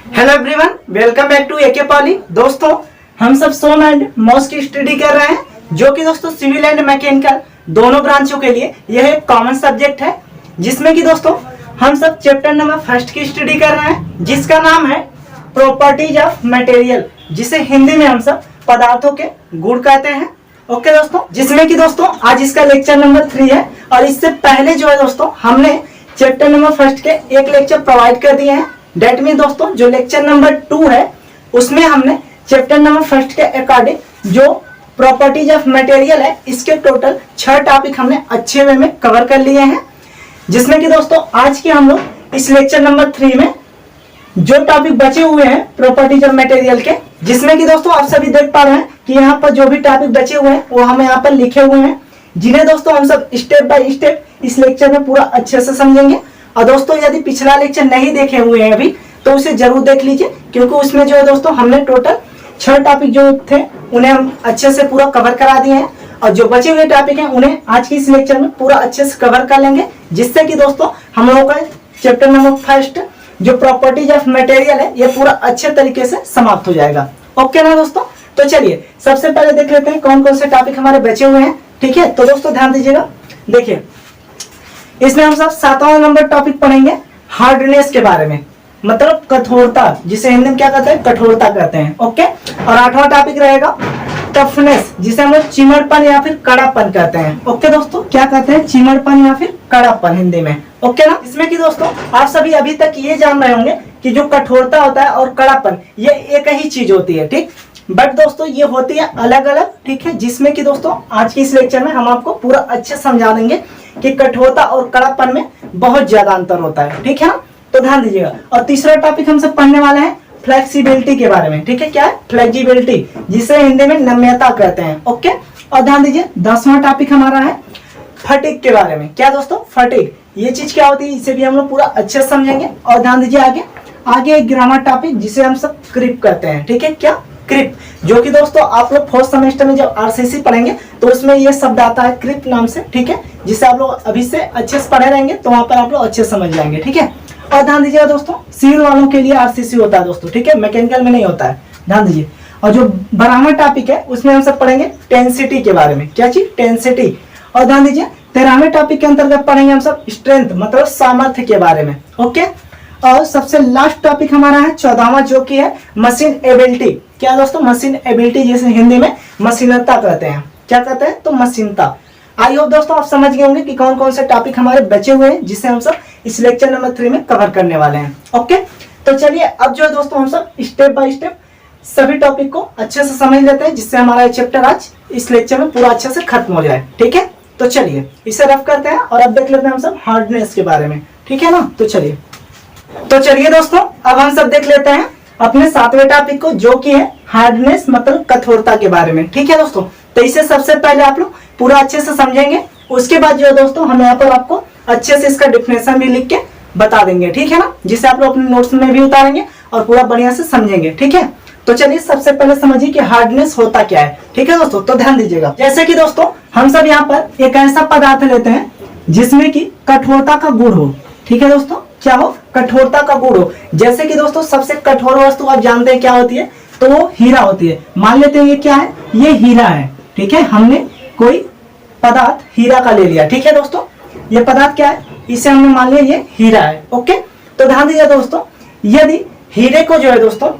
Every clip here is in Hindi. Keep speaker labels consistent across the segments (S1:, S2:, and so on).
S1: Hello everyone, welcome back to AK poly. दोस्तों, हम सब सोम एंड मॉस की स्टडी कर रहे हैं, जो कि दोस्तों सिविल एंड मैकेनिकल दोनों ब्रांचों के लिए यह एक कॉमन सब्जेक्ट है, जिसमें कि दोस्तों हम सब चैप्टर नंबर फर्स्ट की स्टडी कर रहे हैं, जिसका नाम है प्रॉपर्टीज ऑफ मटेरियल, जिसे हिंदी में हम सब पदार्थों के गुण कहते हैं। ओके दोस्तों, जिसमें कि दोस्तों आज इसका लेक्चर नंबर 3 है, और इससे पहले जो है दोस्तों हमने चैप्टर नंबर फर्स्ट के एक लेक्चर प्रोवाइड कर दिए हैं। डेट मीन दोस्तों जो लेक्चर नंबर 2 है उसमें हमने चैप्टर नंबर फर्स्ट के अकॉर्डिंग जो प्रॉपर्टीज ऑफ मटेरियल है, इसके टोटल 6 टॉपिक हमने अच्छे वे में कवर कर लिए हैं, जिसमें कि दोस्तों आज के हम लोग इस लेक्चर नंबर 3 में जो टॉपिक बचे हुए हैं प्रॉपर्टीज ऑफ मटेरियल के, जिसमें कि दोस्तों आप सभी देख पा रहे हैं कि यहाँ पर जो भी टॉपिक बचे हुए हैं वो हमें यहाँ पर लिखे हुए हैं, जिन्हें दोस्तों हम सब स्टेप बाय स्टेप इस लेक्चर में पूरा अच्छे से समझेंगे। और दोस्तों यदि पिछला लेक्चर नहीं देखे हुए हैं अभी तो उसे जरूर देख लीजिए, क्योंकि उसमें जो है दोस्तों हमने टोटल 6 टॉपिक जो थे उन्हें हम अच्छे से पूरा कवर करा दिए हैं, और जो बचे हुए टॉपिक हैं उन्हें आज की इस लेक्चर में पूरा अच्छे से कवर कर लेंगे, जिससे कि दोस्तों हम लोगों का चैप्टर नंबर फर्स्ट जो प्रॉपर्टीज ऑफ मटेरियल है ये पूरा अच्छे तरीके से समाप्त हो जाएगा। ओके ना दोस्तों, तो चलिए सबसे पहले देख लेते हैं कौन कौन से टॉपिक हमारे बचे हुए हैं। ठीक है, तो दोस्तों ध्यान दीजिएगा, देखिए इसमें हम सब 7वां नंबर टॉपिक पढ़ेंगे हार्डनेस के बारे में, मतलब कठोरता, जिसे हिंदी में क्या कहते हैं, कठोरता कहते हैं। ओके, और 8वां टॉपिक रहेगा टफनेस, जिसे हम लोग चिमड़पन या फिर कड़ापन कहते हैं। ओके दोस्तों, क्या कहते हैं, चिमड़पन या फिर कड़ापन हिंदी में। ओके ना, इसमें कि दोस्तों आप सभी अभी तक ये जान रहे होंगे कि जो कठोरता होता है और कड़ापन ये एक ही चीज होती है, ठीक, बट दोस्तों ये होती है अलग अलग। ठीक है, जिसमें कि दोस्तों आज की इस लेक्चर में हम आपको पूरा अच्छे समझा देंगे कि कठोरता और कड़ापन में बहुत ज्यादा अंतर होता है। ठीक है ना, तो ध्यान दीजिएगा। और तीसरा टॉपिक हम सब पढ़ने वाले हैं फ्लेक्सिबिलिटी के बारे में। ठीक है, क्या है फ्लेक्सिबिलिटी, जिसे हिंदी में नम्यता कहते हैं। ओके, और ध्यान दीजिए 10वां टॉपिक हमारा है फटीग के बारे में। क्या दोस्तों, फटीग ये चीज क्या होती है, इसे भी हम लोग पूरा अच्छे से समझेंगे। और ध्यान दीजिए आगे एक ग्रामर टॉपिक जिसे हम सब क्रिप कहते हैं। ठीक है, क्या क्रिप, जो कि दोस्तों आप लोग 4th सेमेस्टर में जब आरसीसी पढ़ेंगे तो उसमें ये शब्द आता है क्रिप नाम से। ठीक है, जिसे आप लोग अभी से अच्छे से पढ़े रहेंगे तो वहां पर आप लोग अच्छे से समझ जाएंगे। ठीक है, और ध्यान दीजिएगा दोस्तों सिविल वालों के लिए आरसीसी होता है दोस्तों। ठीक है, मैकेनिकल में नहीं होता है, ध्यान दीजिए। और जो 12वां टॉपिक है उसमें हम सब पढ़ेंगे टेंसिटी के बारे में। क्या चीज, टेंसिटी। और ध्यान दीजिए 13वें टॉपिक के अंतर्गत पढ़ेंगे हम सब स्ट्रेंथ, मतलब सामर्थ्य के बारे में। ओके, और सबसे लास्ट टॉपिक हमारा है 14वां, जो कि है मशीन एबिलिटी। क्या दोस्तों, मशीन एबिलिटी, जिसे हिंदी में मशीनता कहते हैं। क्या कहते हैं, तो मशीनता। आई होप दोस्तों आप समझ गए होंगे कि कौन कौन से टॉपिक हमारे बचे हुए हैं, जिसे हम सब इस लेक्चर नंबर 3 में कवर करने वाले हैं। ओके, तो चलिए अब जो है दोस्तों हम सब स्टेप बाय स्टेप सभी टॉपिक को अच्छे से समझ लेते हैं, जिससे हमारा चैप्टर आज इस लेक्चर में पूरा अच्छे से खत्म हो जाए। ठीक है, तो चलिए इसे रफ करते हैं और अब देख लेते हैं हम सब हार्डनेस के बारे में। ठीक है ना, तो चलिए दोस्तों अब हम सब देख लेते हैं अपने 7वें टॉपिक को, जो कि है हार्डनेस, मतलब कठोरता के बारे में। ठीक है दोस्तों, तो इसे सबसे पहले आप लोग पूरा अच्छे से समझेंगे, उसके बाद जो है दोस्तों हम यहाँ पर आपको अच्छे से इसका डिफिनेशन भी लिख के बता देंगे। ठीक है ना, जिसे आप लोग अपने नोट्स में भी उतारेंगे और पूरा बढ़िया से समझेंगे। ठीक है, तो चलिए सबसे पहले समझिए कि हार्डनेस होता क्या है। ठीक है दोस्तों, तो ध्यान दीजिएगा, जैसे कि दोस्तों हम सब यहाँ पर एक ऐसा पदार्थ लेते हैं जिसमें कि कठोरता का गुण हो। ठीक है दोस्तों, क्या हो, कठोरता का गुण हो। जैसे कि दोस्तों सबसे कठोर वस्तु आप जानते हैं क्या होती है, तो वो हीरा होती है। मान लेते हैं ये क्या है, ये हीरा है। ठीक है, हमने कोई पदार्थ हीरा का ले लिया। ठीक है दोस्तों, ये पदार्थ क्या है, इसे हमने मान लिया ये हीरा है। ओके, तो ध्यान दीजिए दोस्तों, यदि हीरे को जो है दोस्तों,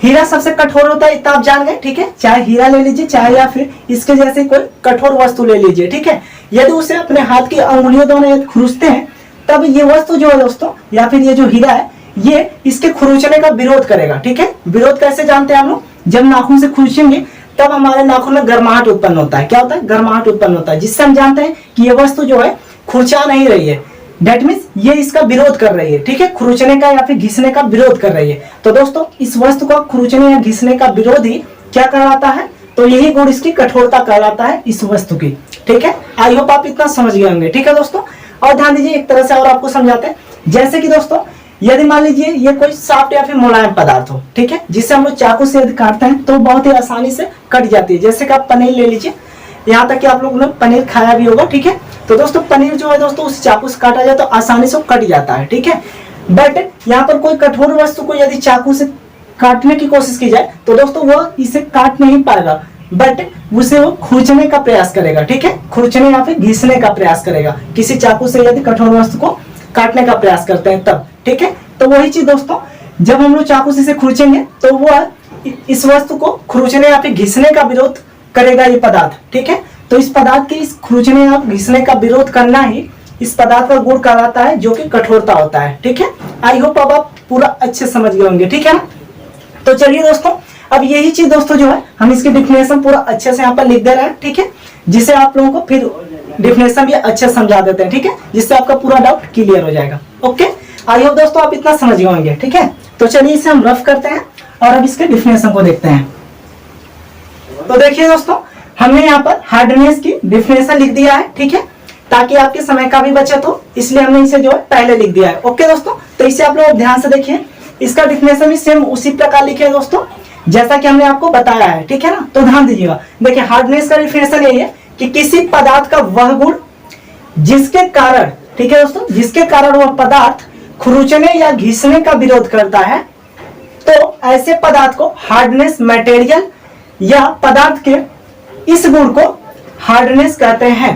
S1: हीरा सबसे कठोर होता है, इतना आप जान गए। ठीक है, चाहे हीरा ले लीजिए, चाहे या फिर इसके जैसे कोई कठोर वस्तु ले लीजिए। ठीक है, यदि उसे अपने हाथ की अंगुलियों दोनों खुरचते हैं तब ये वस्तु जो है दोस्तों, या फिर ये जो हीरा है, ये इसके खुरचने का विरोध करेगा। ठीक है, विरोध कैसे जानते हैं हम लोग, जब नाखून से खुरचेंगे तब हमारे नाखून में गर्माहट उत्पन्न होता है। क्या होता है, गर्माहट उत्पन्न होता है, जिससे हम जानते हैं कि ये वस्तु जो है खुरचा नहीं रही है, डेट मीन्स ये इसका विरोध कर रही है। ठीक है, खुरचने का या फिर घिसने का विरोध कर रही है। तो दोस्तों इस वस्तु का खुरचने या घिसने का विरोध ही क्या कहलाता है, तो यही गुण इसकी कठोरता कहलाता है इस वस्तु की। ठीक है, आई होप आप इतना समझ गए होंगे। ठीक है दोस्तों, और ध्यान दीजिए एक तरह से और आपको समझाते हैं, जैसे कि दोस्तों यदि मान लीजिए ये कोई सॉफ्ट या फिर मुलायम पदार्थ हो। ठीक है, जिससे हम लोग चाकू से यदि काटते हैं तो बहुत ही आसानी से कट जाती है। जैसे कि आप पनीर ले लीजिए, यहाँ तक कि आप लोगों ने पनीर खाया भी होगा। ठीक है, तो दोस्तों पनीर जो है दोस्तों उस चाकू से काटा जाए तो आसानी से कट जाता है। ठीक है, बट यहाँ पर कोई कठोर वस्तु को यदि चाकू से काटने की कोशिश की जाए तो दोस्तों वह इसे काट नहीं पाएगा, बट उसे वो खुरचने का प्रयास करेगा। ठीक है, खुरचने या फिर घिसने का प्रयास करेगा, किसी चाकू से यदि कठोर वस्तु को काटने का प्रयास करते हैं तब। ठीक है, तो वही चीज दोस्तों, जब हम लोग चाकू से इसे खुरचेंगे तो वह इस वस्तु को खुरचने या फिर घिसने का विरोध करेगा ये पदार्थ। ठीक है, तो इस पदार्थ के इस खुरचने या घिसने का विरोध करना ही इस पदार्थ का गुण कहलाता है, जो कि कठोरता होता है। ठीक है, आई होप अब आप पूरा अच्छे समझ गए होंगे। ठीक है ना, तो चलिए दोस्तों, अब यही चीज दोस्तों जो है हम इसकी डिफिनेशन पूरा अच्छे से यहाँ पर लिख दे रहे हैं। ठीक है, जिससे आप लोगों को फिर डिफिनेशन भी अच्छे समझा देते हैं। ठीक है, जिससे आपका पूरा डाउट क्लियर हो जाएगा। ओके, आई होप दोस्तों आप इतना समझ गए होंगे। ठीक है, तो चलिए इसे हम रफ करते हैं और अब इसके डिफिनेशन को देखते हैं। तो देखिए दोस्तों, हमने यहाँ पर हार्डनेस की डिफिनेशन लिख दिया है। ठीक है, ताकि आपके समय का भी बचत हो, इसलिए हमने इसे जो है पहले लिख दिया है। ओके दोस्तों, तो इसे आप लोग ध्यान से देखिए, इसका डिफिनेशन भी सेम उसी प्रकार लिखे है दोस्तों, जैसा कि हमने आपको बताया है। ठीक है ना, तो ध्यान दीजिएगा। देखिए हार्डनेस का डिफिनेशन यही है कि किसी पदार्थ का वह गुण जिसके कारण, ठीक है दोस्तों, जिसके कारण वह पदार्थ खुरचने या घिसने का विरोध करता है, तो ऐसे पदार्थ को हार्डनेस मटेरियल या पदार्थ के इस गुण को हार्डनेस कहते हैं।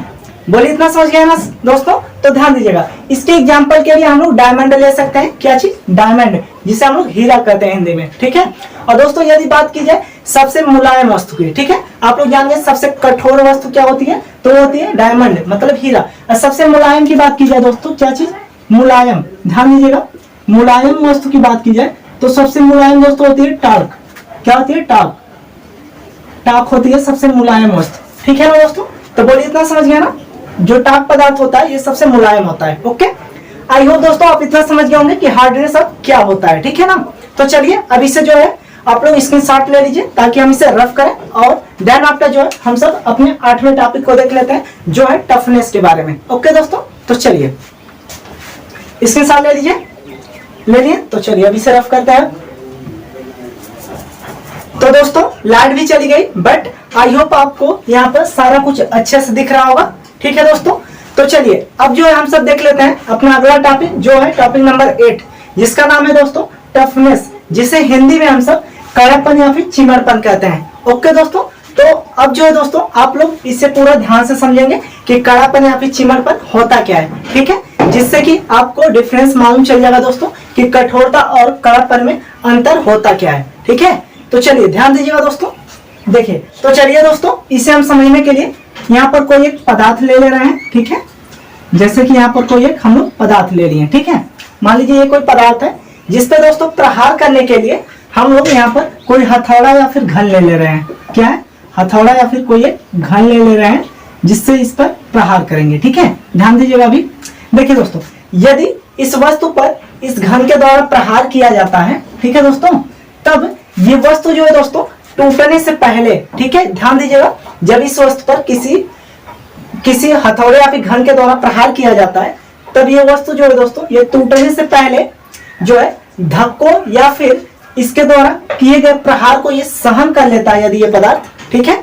S1: बोलिए इतना समझ गए ना दोस्तों, तो ध्यान दीजिएगा। इसके एग्जांपल के लिए हम लोग डायमंड ले सकते हैं। क्या चीज? डायमंड, जिसे हम लोग हीरा कहते हैं हिंदी में। ठीक है, और दोस्तों यदि बात की जाए सबसे मुलायम वस्तु की, ठीक है, आप लोग जान गए सबसे कठोर वस्तु क्या होती है, तो वो होती है डायमंड, मतलब हीरा। और सबसे मुलायम की बात की जाए दोस्तों, क्या चीज? मुलायम। ध्यान दीजिएगा, मुलायम वस्तु की बात की जाए तो सबसे मुलायम दोस्तों होती है टार्क। क्या होती है? टार्क। टार्क होती है सबसे मुलायम वस्तु। ठीक है ना दोस्तों, तो बोलिए इतना समझ गया ना, जो टार्क पदार्थ होता है ये सबसे मुलायम होता है। ओके, आई होप दोस्तों आप इतना समझ गए होंगे कि हार्डनेस अब क्या होता है। ठीक है ना, तो चलिए अब इसे जो है आप लोग स्क्रीनशॉट ले लीजिए ताकि हम इसे रफ करें, और देन आफ्टर जो है हम सब अपने 8वें टॉपिक को देख लेते हैं, जो है टफनेस के बारे में। ओके दोस्तों, तो चलिए स्क्रीनशॉट ले लीजिए। ले लिए, तो चलिए अब इसे रफ करते हैं। तो दोस्तों लाइट भी चली गई, बट आई होप आपको यहाँ पर सारा कुछ अच्छे से दिख रहा होगा। ठीक है दोस्तों, तो चलिए अब जो है हम सब देख लेते हैं अपना अगला टॉपिक, जो है टॉपिक नंबर 8, जिसका नाम है दोस्तों टफनेस, जिसे हिंदी में हम सब कड़कपन या फिर चिमड़पन कहते हैं। ओके दोस्तों, तो अब जो है दोस्तों आप लोग इसे पूरा ध्यान से समझेंगे कि कड़ापन या फिर चिमड़पन होता क्या है। ठीक है, जिससे कि आपको डिफरेंस मालूम चल जाएगा दोस्तों कि कठोरता और कड़ापन में अंतर होता क्या है। ठीक है, तो चलिए ध्यान दीजिएगा दोस्तों। देखिए, तो चलिए दोस्तों इसे हम समझने के लिए यहाँ पर कोई एक पदार्थ ले रहे हैं। ठीक है, जैसे कि यहाँ पर कोई एक हम लोग पदार्थ ले लिए। ठीक है, मान लीजिए ये कोई पदार्थ है जिसपे दोस्तों प्रहार करने के लिए हम लोग यहाँ पर कोई हथौड़ा या फिर घन ले रहे हैं। क्या है? हथौड़ा या फिर कोई एक घन ले रहे हैं, जिससे इस पर प्रहार करेंगे। ठीक है, ध्यान दीजिएगा। अभी देखिए दोस्तों, यदि इस वस्तु पर इस घन के द्वारा प्रहार किया जाता है, ठीक है दोस्तों, तब ये वस्तु जो है दोस्तों टूटने से पहले, ठीक है, ध्यान दीजिएगा, जब इस वस्तु पर किसी हथौड़े या फिर घन के द्वारा प्रहार किया जाता है, तब ये वस्तु जो है दोस्तों ये टूटने से पहले जो है धक्कों या फिर इसके द्वारा किए गए प्रहार को ये सहन कर लेता है, यदि ये पदार्थ, ठीक है,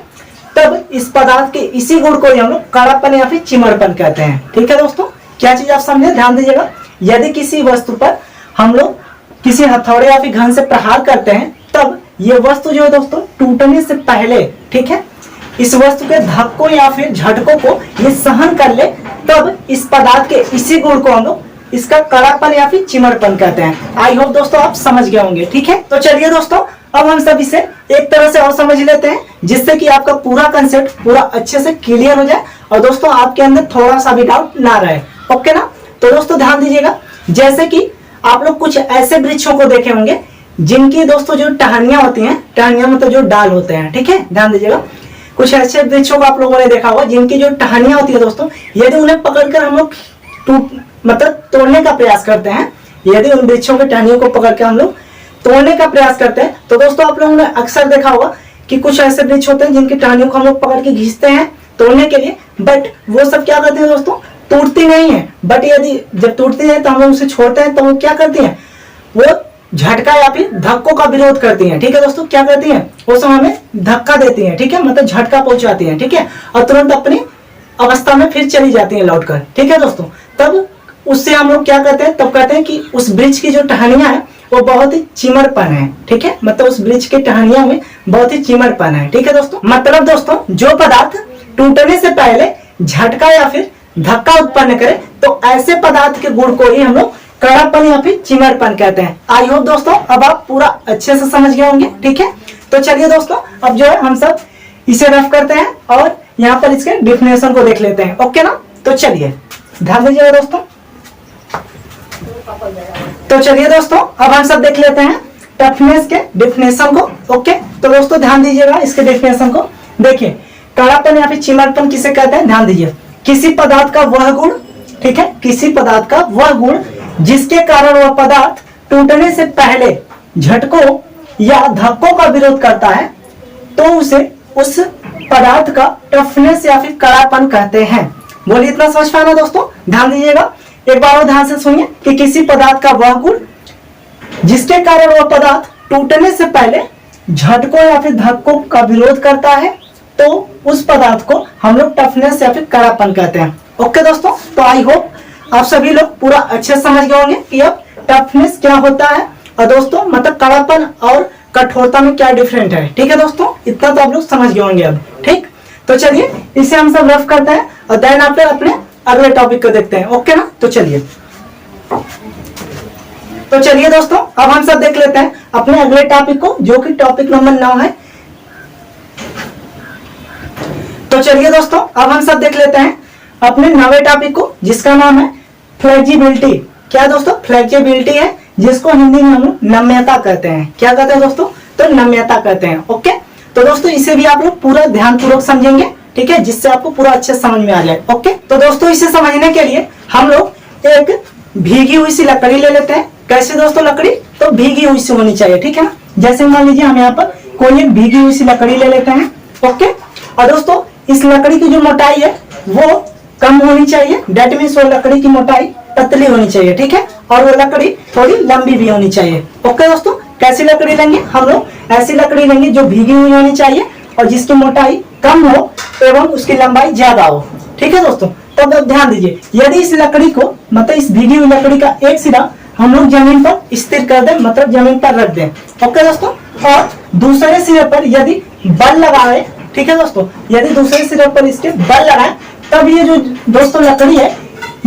S1: तब इस पदार्थ के इसी गुण को हम लोग कड़ापन या फिर चिमड़पन कहते हैं। ठीक है दोस्तों, क्या चीज आप समझे? ध्यान दीजिएगा, यदि किसी वस्तु पर हम लोग किसी हथौड़े या फिर घन से प्रहार करते हैं, तब ये वस्तु जो है दोस्तों टूटने से पहले, ठीक है, इस वस्तु के धक्कों या फिर झटकों को ये सहन कर ले, तब इस पदार्थ के इसी गुण को हम लोग इसका कड़ापन या फिर चिमड़पन कहते हैं। आई होप दोस्तों आप समझ गए होंगे। ठीक है, तो चलिए दोस्तों अब हम सब इसे एक तरह से और समझ लेते हैं, जिससे कि आपका पूरा कंसेप्ट पूरा अच्छे से क्लियर हो जाए और दोस्तों आपके अंदर थोड़ा सा भी डाउट ना रहे। ओके ना, तो दोस्तों ध्यान दीजिएगा, जैसे कि आप लोग कुछ ऐसे वृक्षों को देखे होंगे जिनकी दोस्तों जो टहनियां होती हैं, टहनियां मतलब जो डाल होते हैं, ठीक है, ध्यान दीजिएगा, कुछ ऐसे वृक्षों को आप लोगों ने देखा होगा जिनकी जो टहनियां होती है दोस्तों, यदि उन्हें पकड़कर हम लोग मतलब तोड़ने का प्रयास करते हैं, यदि उन वृक्षों की टहनियों को पकड़ के हम लोग तोड़ने का प्रयास करते हैं, तो दोस्तों आप लोगों ने अक्सर देखा होगा कि कुछ ऐसे वृक्ष होते हैं जिनकी टहनियों को हम लोग पकड़ के घींचते हैं तोड़ने के लिए, बट वो सब क्या करते हैं दोस्तों? टूटती नहीं है, बट यदि जब टूटती है तो हम लोग उसे छोड़ते हैं, तो वो क्या करती है? वो झटका या फिर धक्कों का विरोध करती हैं। ठीक है दोस्तों, क्या करती हैं? वो समय हमें धक्का देती हैं, ठीक है, मतलब झटका पहुंचाती हैं, ठीक है, और तुरंत अपनी अवस्था में फिर चली जाती हैं लौटकर। ठीक है दोस्तों, तब उससे हम लोग क्या कहते हैं, तब कहते हैं कि उस ब्रिज की जो टहनियां है वो बहुत ही चिमड़पन है। ठीक है, मतलब उस ब्रिज के टहनियों में बहुत ही चिमड़पन है। ठीक है दोस्तों, मतलब दोस्तों जो पदार्थ टूटने से पहले झटका या फिर धक्का उत्पन्न करे तो ऐसे पदार्थ के गुण को ही हम लोग कड़ापन या फिर चिमड़पन कहते हैं। आई होप दोस्तों अब आप पूरा अच्छे से समझ गए होंगे। ठीक है, तो चलिए दोस्तों अब जो है हम सब इसे रफ करते हैं और यहाँ पर इसके डिफिनेशन को देख लेते हैं। ओके ना, तो चलिए ध्यान दीजिएगा दोस्तों। तो चलिए दोस्तों अब हम सब देख लेते हैं टफनेस के डिफिनेशन को। ओके, तो दोस्तों ध्यान दीजिएगा इसके डिफिनेशन को। देखिए कड़ापन या फिर चिमड़पन किसे कहते हैं, ध्यान दीजिए। किसी पदार्थ का वह गुण, ठीक है, किसी पदार्थ का वह गुण जिसके कारण वह पदार्थ टूटने से पहले झटकों या धक्कों का विरोध करता है तो उसे उस पदार्थ का टफनेस या फिर कड़ापन कहते हैं। बोलिए इतना समझ पाना दोस्तों, ध्यान दीजिएगा एक बार और ध्यान से सुनिए कि किसी पदार्थ का वह गुण जिसके कारण वह पदार्थ टूटने से पहले झटकों या फिर धक्कों का विरोध करता है तो उस पदार्थ को हम लोग टफनेस या फिर कड़ापन कहते हैं। ओके दोस्तों, तो आई होप आप सभी लोग पूरा अच्छे से समझ गए होंगे कि अब टफनेस क्या होता है और दोस्तों मतलब कड़ापन और कठोरता में क्या डिफरेंट है। ठीक है दोस्तों, इतना तो आप लोग समझ गए होंगे अब। ठीक, तो चलिए इसे हम सब रफ करते हैं और देन आप अपने अगले टॉपिक को देखते हैं। ओके ना, तो चलिए दोस्तों अब हम सब देख लेते हैं अपने अगले टॉपिक को जो कि टॉपिक नंबर 9 है। तो चलिए दोस्तों अब हम सब देख लेते हैं अपने 9वें टॉपिक को जिसका नाम है फ्लेक्सिबिलिटी। क्या दोस्तों, फ्लेक्सिबिलिटी है जिसको हिंदी में हम लोग नम्यता कहते हैं। क्या कहते हैं दोस्तों, तो नम्यता कहते हैं। ओके, तो दोस्तों इसे भी आप लोग पूरा ध्यान पूर्वक समझेंगे। ठीक है, जिससे आपको पूरा अच्छे समझ में आ जाए। ओके, तो दोस्तों इसे समझने के लिए हम लोग एक भीगी हुई सी लकड़ी ले लेते हैं। कैसे दोस्तों, लकड़ी तो भीगी हुई सी होनी चाहिए। ठीक है ना, जैसे मान लीजिए हम यहाँ पर कोई एक भीगी हुई सी लकड़ी ले लेते हैं। ओके, और दोस्तों इस लकड़ी की जो मोटाई है वो कम होनी चाहिए। डेट मीन्स वो लकड़ी की मोटाई पतली होनी चाहिए। ठीक है, और वो लकड़ी थोड़ी लंबी भी होनी चाहिए। ओके दोस्तों, कैसी लकड़ी लेंगे हम लोग, ऐसी लकड़ी लेंगे जो भीगी हुई होनी चाहिए और जिसकी मोटाई कम हो एवं उसकी लंबाई ज्यादा हो। ठीक है दोस्तों, तब ध्यान दीजिए यदि इस लकड़ी को मतलब इस भीगी हुई लकड़ी का एक सिरा हम लोग जमीन पर स्थिर कर दें, मतलब जमीन पर रख दें। ओके दोस्तों, और दूसरे सिरे पर यदि बल लगाए, ठीक है दोस्तों, यदि दूसरे सिरे पर इसके बल लगाए तब ये जो दोस्तों लकड़ी है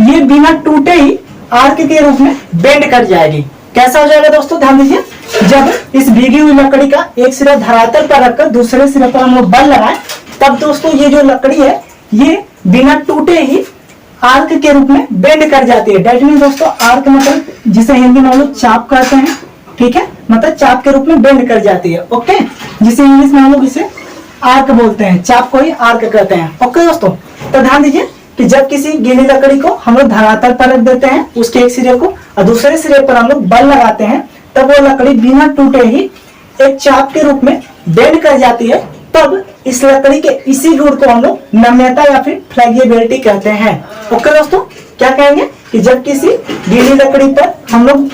S1: ये बिना टूटे ही आर्क के रूप में बेंड कर जाएगी। कैसा हो जाएगा दोस्तों, ध्यान दीजिए। जब इस भीगी हुई लकड़ी का एक सिरा धरातल पर रखकर दूसरे सिरे पर हम लोग बल लगाए तब दोस्तों ये जो लकड़ी है ये बिना टूटे ही आर्क के रूप में बेंड कर जाती है। डेट मीन दोस्तों आर्क मतलब जिसे हिंदी में हम लोग चाप कहते हैं। ठीक है, मतलब चाप के रूप में बेंड कर जाती है। ओके, जिसे इंग्लिश में हम लोग इसे आर्क बोलते हैं, चाप को ही आर्क कहते हैं। ओके दोस्तों, तो ध्यान दीजिए कि जब किसी गीली लकड़ी को हम लोग धरातल पर रख देते हैं उसके एक सिरे को और दूसरे सिरे पर हम लोग बल लगाते हैं तब वो लकड़ी बिना टूटे ही एक चाप के रूप में बेंड कर जाती है। तब इस लकड़ी के इसी गुण को हम लोग नम्यता या फिर फ्लेक्सिबिलिटी कहते हैं। ओके दोस्तों, क्या कहेंगे कि जब किसी गीली लकड़ी पर हम लोग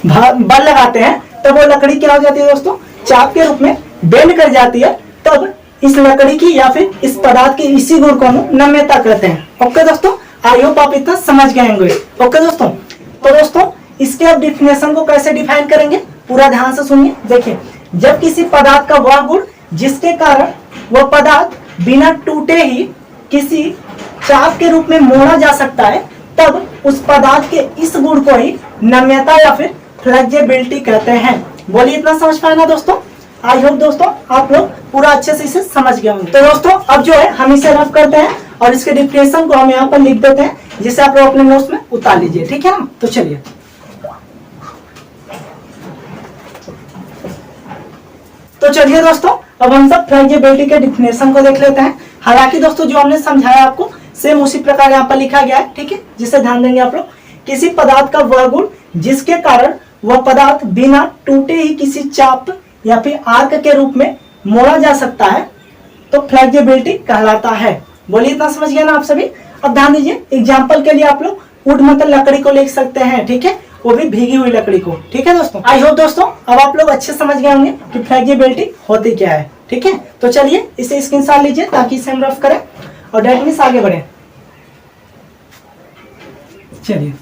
S1: बल लगाते हैं तब वो लकड़ी क्या हो जाती है दोस्तों, चाप के रूप में बेंड कर जाती है। तब इस लकड़ी की या फिर इस पदार्थ के इसी गुण को हम नम्यता कहते हैं। ओके दोस्तों, आई होप आप इतना समझ गए होंगे। ओके दोस्तों, तो दोस्तों इसके अब डिफिनेशन को कैसे डिफाइन करेंगे पूरा ध्यान से सुनिए। देखिए, जब किसी पदार्थ का वह गुण जिसके कारण वह पदार्थ बिना टूटे ही किसी चाप के रूप में मोड़ा जा सकता है तब उस पदार्थ के इस गुण को ही नम्यता या फिर फ्लेक्सिबिलिटी कहते हैं। बोलिए इतना समझ पाए ना दोस्तों। आई होप दोस्तों आप लोग पूरा अच्छे से इसे समझ गए होंगे। तो दोस्तों अब जो है हम इसे रफ करते हैं और इसके डिफिनेशन को हम यहाँ पर लिख देते हैं जिसे आप लोग अपने नोट्स में उतार लीजिए। ठीक है ना, तो चलिए दोस्तों अब हम सब फ्लेक्सिबिलिटी के डिफिनेशन को देख लेते हैं। हालांकि दोस्तों जो हमने समझाया आपको सेम उसी प्रकार यहाँ पर लिखा गया है। ठीक है, जिसे ध्यान देंगे आप लोग। किसी पदार्थ का वह गुण जिसके कारण वह पदार्थ बिना टूटे ही किसी चाप या फिर आर्क के रूप में मोड़ा जा सकता है तो फ्लेक्सिबिलिटी कहलाता है। बोलिए इतना समझ गया ना आप सभी। अब ध्यान दीजिए, एग्जाम्पल के लिए आप लोग वुड मतलब लकड़ी को लिख सकते हैं। ठीक है, वो भी भीगी हुई लकड़ी को। ठीक है दोस्तों, आई होप दोस्तों अब आप लोग अच्छे समझ गए होंगे कि फ्लेक्सिबिलिटी होती क्या है। ठीक है, तो चलिए इसे स्क्रीनशॉट लीजिए ताकि इसे हम रफ करें और डेट मीन्स आगे बढ़े। चलिए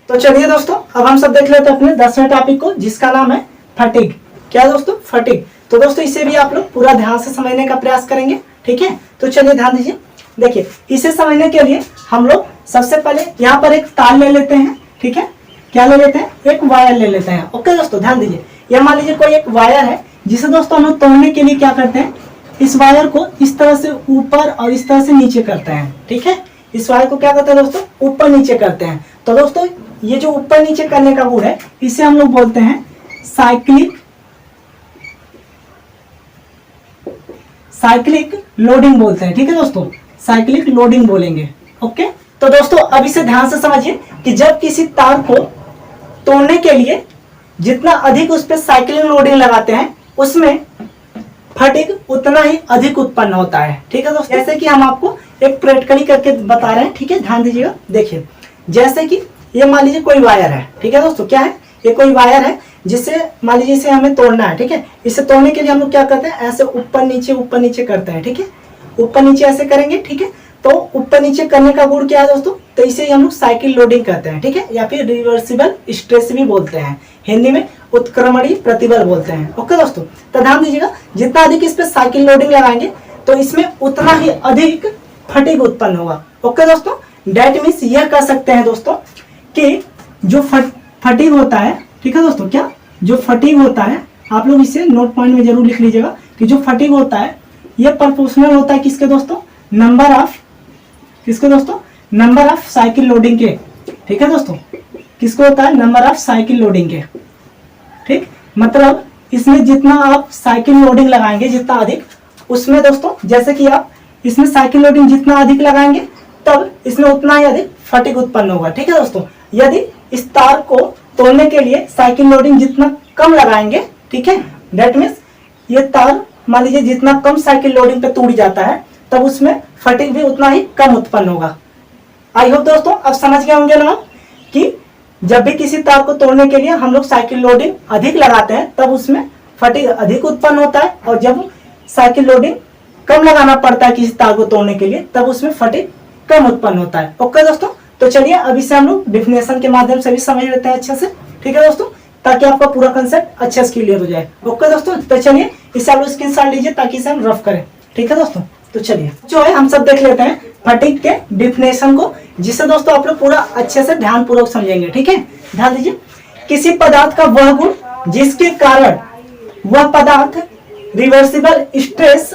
S1: तो चलिए दोस्तों, अब हम सब देख लेते हैं अपने 10वें टॉपिक को, जिसका नाम है फटीग। क्या है दोस्तों? फटीग। तो दोस्तों इसे भी आप लोग पूरा ध्यान से समझने का प्रयास करेंगे, ठीक है। तो चलिए ध्यान दीजिए। देखिए, इसे समझने के लिए हम लोग सबसे पहले यहाँ पर एक तार ले लेते हैं, ठीक है। क्या ले लेते हैं? एक वायर ले लेते हैं। ओके दोस्तों, ध्यान दीजिए। यह मान लीजिए कोई एक वायर है, जिसे दोस्तों हम लोग तोड़ने के लिए क्या करते हैं, इस वायर को इस तरह से ऊपर और इस तरह से नीचे करते हैं, ठीक है। इस वायर को क्या करते हैं दोस्तों? ऊपर नीचे करते हैं। तो दोस्तों ये जो ऊपर नीचे करने का गुण है, इसे हम लोग बोलते हैं साइक्लिक लोडिंग बोलते हैं, ठीक है दोस्तों। साइक्लिक लोडिंग बोलेंगे। ओके, तो दोस्तों अब इसे ध्यान से समझिए कि जब किसी तार को तोड़ने के लिए जितना अधिक उस पर साइक्लिक लोडिंग लगाते हैं, उसमें फटीग उतना ही अधिक उत्पन्न होता है, ठीक है दोस्तों। जैसे कि हम आपको एक प्रैक्टिकली करके बता रहे हैं, ठीक है, ध्यान दीजिएगा। देखिए, जैसे कि ये मान लीजिए कोई वायर है, ठीक है दोस्तों। क्या है? ये कोई वायर है, जिसे मान लीजिए इसे हमें तोड़ना है, ठीक है। इसे तोड़ने के लिए हम लोग क्या करते हैं, ऐसे ऊपर नीचे करते हैं, ठीक है। ऊपर नीचे ऐसे करेंगे, ठीक है। तो ऊपर नीचे करने का गुण क्या है दोस्तों? तो इसे हम लोग साइकिल लोडिंग कहते हैं, ठीक है, या फिर रिवर्सिबल स्ट्रेस भी बोलते हैं। हिंदी में उत्क्रमणीय प्रतिबल बोलते हैं। ओके दोस्तों, तो ध्यान दीजिएगा, जितना अधिक इस पे साइकिल लोडिंग लगाएंगे तो इसमें उतना ही अधिक फटीग उत्पन्न होगा। ओके दोस्तों, डेट मीन्स यह कह सकते हैं दोस्तों कि जो फटीग होता है, ठीक है दोस्तों, क्या जो फटीग होता है, आप लोग इसे नोट पॉइंट में जरूर लिख लीजिएगा कि जो फटीग होता है यह प्रोपोर्शनल होता है किसके दोस्तों? नंबर ऑफ साइकिल लोडिंग के, ठीक है दोस्तों। किसको होता है? नंबर ऑफ साइकिल लोडिंग के, ठीक। मतलब इसमें जितना आप साइकिल लोडिंग लगाएंगे, जितना अधिक, उसमें दोस्तों जैसे कि आप इसमें साइकिल लोडिंग जितना अधिक लगाएंगे, तब इसमें उतना ही अधिक फटीग उत्पन्न होगा, ठीक है दोस्तों। यदि इस तार को तोड़ने के लिए साइकिल लोडिंग जितना कम लगाएंगे, ठीक है, दैट मीन्स ये तार मान लीजिए जितना कम साइकिल लोडिंग पे टूट जाता है, तब उसमें फटीग भी उतना ही कम उत्पन्न होगा। आई होप दोस्तों अब समझ गए होंगे ना कि जब भी किसी तार को तोड़ने के लिए हम लोग साइकिल लोडिंग अधिक लगाते हैं, तब उसमें फटीग अधिक उत्पन्न होता है, और जब साइकिल लोडिंग कम लगाना पड़ता है किसी तार को तोड़ने के लिए, तब उसमें फटीग कम उत्पन्न होता है। ओके दोस्तों, तो चलिए अब इसे हम लोग डिफिनेशन के माध्यम से भी समझ लेते हैं अच्छे से, ठीक है दोस्तों, ताकि आपका पूरा कंसेप्ट अच्छे से क्लियर हो जाए। ओके दोस्तों, तो चलिए इसे आप लोग स्क्रीनशॉट लीजिए ताकि इसे हम रफ करें, ठीक है दोस्तों। तो चलिए जो है हम सब देख लेते हैं फटीग के डिफिनेशन को, जिससे दोस्तों आप लोग पूरा अच्छे से ध्यान पूर्वक समझेंगे, ठीक है। ध्यान दीजिए, किसी पदार्थ का वह गुण जिसके कारण वह पदार्थ रिवर्सिबल स्ट्रेस,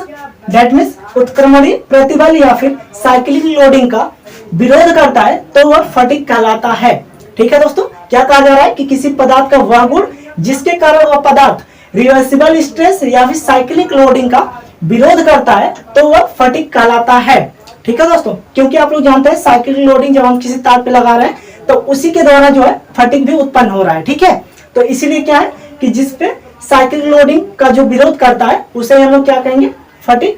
S1: दैट मीन्स उत्क्रमणीय प्रतिबल या फिर साइक्लिक लोडिंग का विरोध करता है, तो वह फटीग कहलाता है, ठीक है दोस्तों। क्या कहा जा रहा है कि किसी पदार्थ का वह गुण जिसके कारण वह पदार्थ रिवर्सिबल स्ट्रेस या फिर साइक्लिक लोडिंग का विरोध करता है, तो वह फटीग कहलाता है, ठीक है दोस्तों। क्योंकि आप लोग जानते हैं साइक्लिक लोडिंग जब हम किसी तार पे लगा रहे हैं, तो उसी के द्वारा जो है फटीग भी उत्पन्न हो रहा है, ठीक है। तो इसीलिए क्या है कि जिसपे साइक्लिक लोडिंग का जो विरोध करता है, उसे हम लोग क्या कहेंगे? फटीग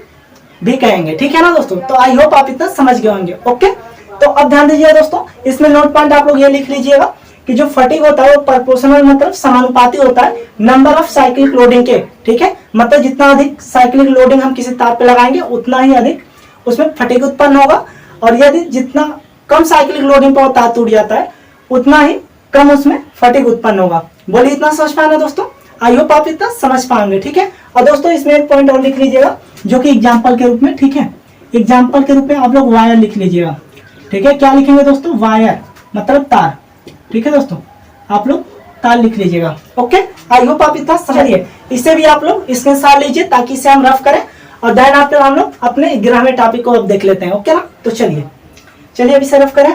S1: भी कहेंगे, ठीक है ना दोस्तों। तो आई होप आप इतना समझ गए होंगे। ओके, तो अब ध्यान दीजिए दोस्तों, इसमें नोट पॉइंट आप लोग ये लिख लीजिएगा कि जो फटीग होता है वो प्रोपोर्शनल मतलब समानुपाती होता है नंबर ऑफ साइक्लिक लोडिंग के, ठीक है। मतलब जितना अधिक साइक्लिक लोडिंग हम किसी तार पे लगाएंगे, उतना ही अधिक उसमें फटीग उत्पन्न होगा, और यदि जितना कम साइक्लिक लोडिंग पर तार टूट जाता है, उतना ही कम उसमें फटीग उत्पन्न होगा। बोलिए इतना समझ पाए दोस्तों? आई होप आप इतना समझ पाएंगे, ठीक है। और दोस्तों इसमें एक पॉइंट और लिख लीजिएगा, जो कि एग्जाम्पल के रूप में, ठीक है, एग्जाम्पल के रूप में आप लोग वायर लिख लीजिएगा, ठीक है। क्या लिखेंगे दोस्तों? वायर मतलब तार, ठीक है दोस्तों, आप लोग तार लिख लीजिएगा। ओके, आई होप आप इतना समझिए। इसे भी आप लोग स्क्रीनशॉट लीजिए ताकि इसे हम रफ करें, और देन आफ्टर हम लोग अपने 11वें टॉपिक को अब देख लेते हैं। ओके ना, तो चलिए अभी से रफ करें,